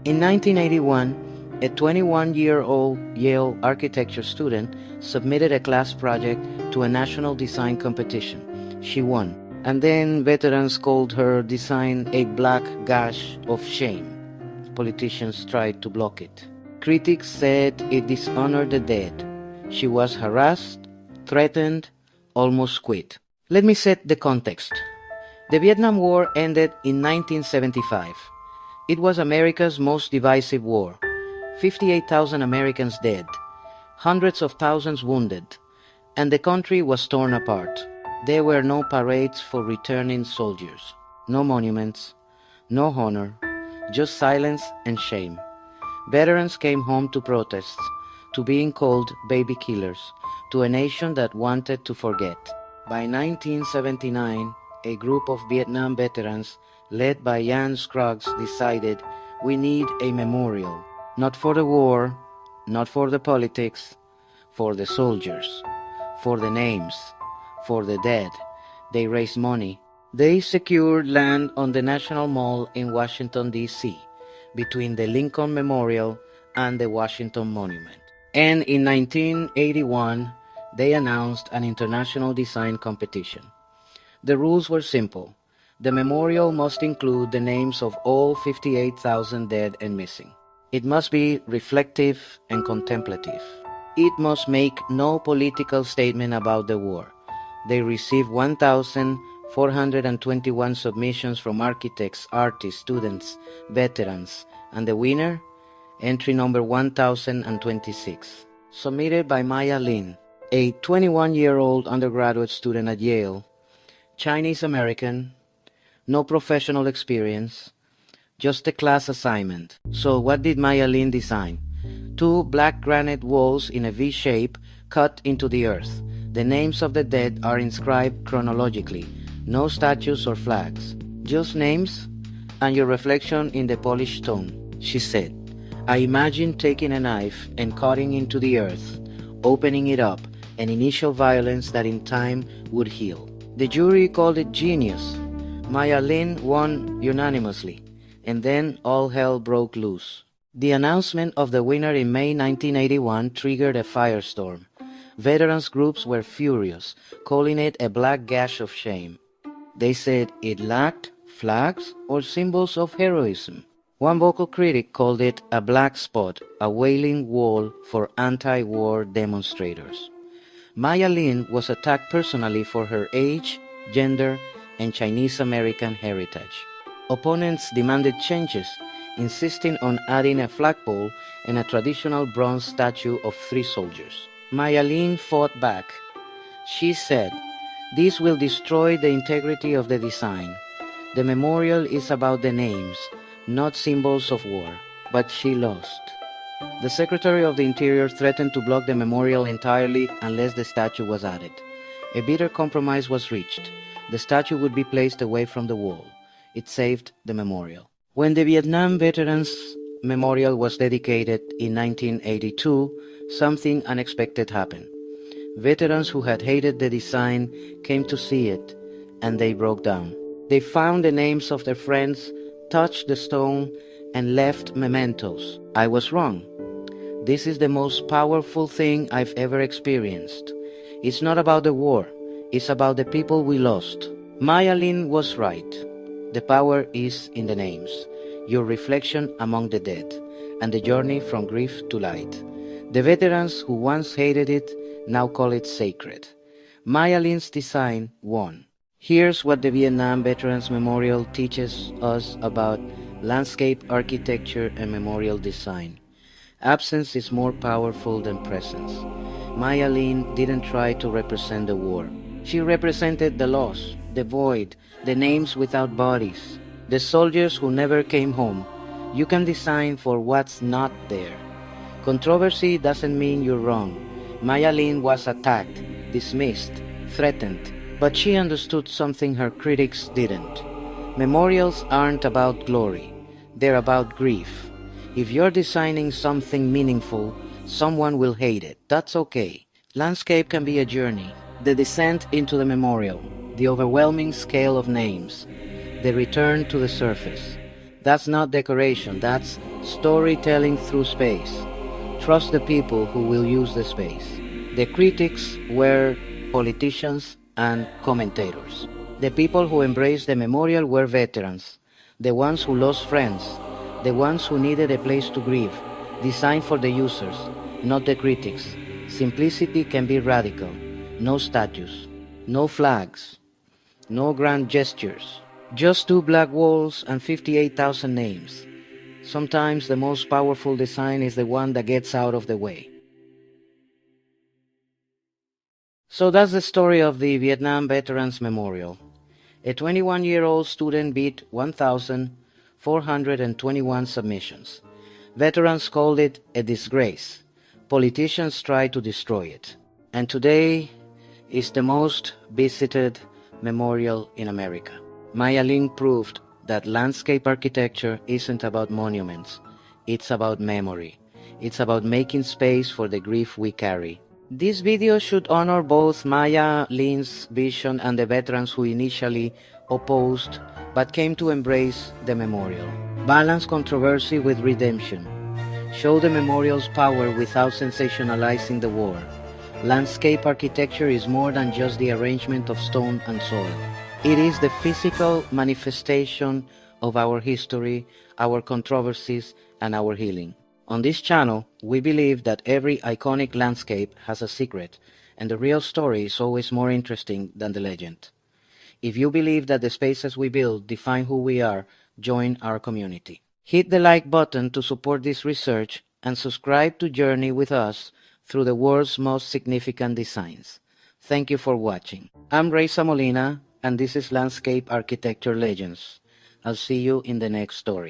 In 1981, a 21-year-old Yale architecture student submitted a class project to a national design competition. She won, and then veterans called her design a black gash of shame. Politicians tried to block it. Critics said it dishonored the dead. She was harassed, threatened, almost quit. Let me set the context. The Vietnam War ended in 1975. It was America's most divisive war. 58,000 Americans dead, hundreds of thousands wounded, and the country was torn apart. There were no parades for returning soldiers, no monuments, no honor, just silence and shame. Veterans came home to protests, to being called baby killers, to a nation that wanted to forget. By 1979, a group of Vietnam veterans led by Jan Scruggs decided we need a memorial, not for the war, not for the politics, for the soldiers, for the names, for the dead. They raised money. They secured land on the National Mall in Washington, D.C., between the Lincoln Memorial and the Washington Monument. And in 1981, they announced an international design competition. The rules were simple. The memorial must include the names of all 58,000 dead and missing. It must be reflective and contemplative. It must make no political statement about the war. They received 1,421 submissions from architects, artists, students, veterans, and the winner, entry number 1026, submitted by Maya Lin, a 21-year-old undergraduate student at Yale, Chinese American, no professional experience, just a class assignment. So what did Maya Lin design? 2 black granite walls in a V shape cut into the earth. The names of the dead are inscribed chronologically. No statues or flags, just names and your reflection in the polished stone. She said, I imagine taking a knife and cutting into the earth, opening it up, an initial violence that in time would heal. The jury called it genius. Maya Lin won unanimously, and then all hell broke loose. The announcement of the winner in May 1981 triggered a firestorm. Veterans groups were furious, calling it a black gash of shame. They said it lacked flags or symbols of heroism. One vocal critic called it a black spot, a wailing wall for anti-war demonstrators. Maya Lin was attacked personally for her age, gender, and Chinese American heritage. Opponents demanded changes, insisting on adding a flagpole and a traditional bronze statue of 3 soldiers. Maya Lin fought back. She said, this will destroy the integrity of the design. The memorial is about the names, not symbols of war. But she lost. The Secretary of the Interior threatened to block the memorial entirely unless the statue was added. A bitter compromise was reached. The statue would be placed away from the wall. It saved the memorial. When the Vietnam Veterans Memorial was dedicated in 1982, something unexpected happened. Veterans who had hated the design came to see it, and they broke down. They found the names of their friends, touched the stone, and left mementos. I was wrong. This is the most powerful thing I've ever experienced. It's not about the war. It's about the people we lost. Maya Lin was right. The power is in the names, your reflection among the dead, and the journey from grief to light. The veterans who once hated it now call it sacred. Maya Lin's design won. Here's what the Vietnam Veterans Memorial teaches us about landscape architecture and memorial design. Absence is more powerful than presence. Maya Lin didn't try to represent the war. She represented the loss, the void, the names without bodies, the soldiers who never came home. You can design for what's not there. Controversy doesn't mean you're wrong. Maya Lin was attacked, dismissed, threatened, but she understood something her critics didn't. Memorials aren't about glory. They're about grief. If you're designing something meaningful, someone will hate it. That's okay. Landscape can be a journey. The descent into the memorial, the overwhelming scale of names, the return to the surface. That's not decoration, that's Storytelling through space. Trust the people who will use the space. The critics were politicians and commentators. The people who embraced the memorial were veterans, the ones who lost friends, the ones who needed a place to grieve, designed for the users, not the critics. Simplicity can be radical. No statues, no flags, no grand gestures. Just two black walls and 58,000 names. Sometimes the most powerful design is the one that gets out of the way. So that's the story of the Vietnam Veterans Memorial. A 21-year-old student beat 1,421 submissions. Veterans called it a disgrace. Politicians tried to destroy it. And today is the most visited memorial in America. Maya Lin proved that landscape architecture isn't about monuments. It's about memory. It's about making space for the grief we carry. This video should honor both Maya Lin's vision and the veterans who initially opposed but came to embrace the memorial. Balance controversy with redemption. Show the memorial's power without sensationalizing the war. Landscape architecture is more than just the arrangement of stone and soil. It is the physical manifestation of our history, our controversies, and our healing. On this channel, we believe that every iconic landscape has a secret, and the real story is always more interesting than the legend. If you believe that the spaces we build define who we are, join our community. Hit the like button to support this research and subscribe to journey with us through the world's most significant designs. Thank you for watching. I'm Reza Molina, and this is Landscape Architecture Legends. I'll see you in the next story.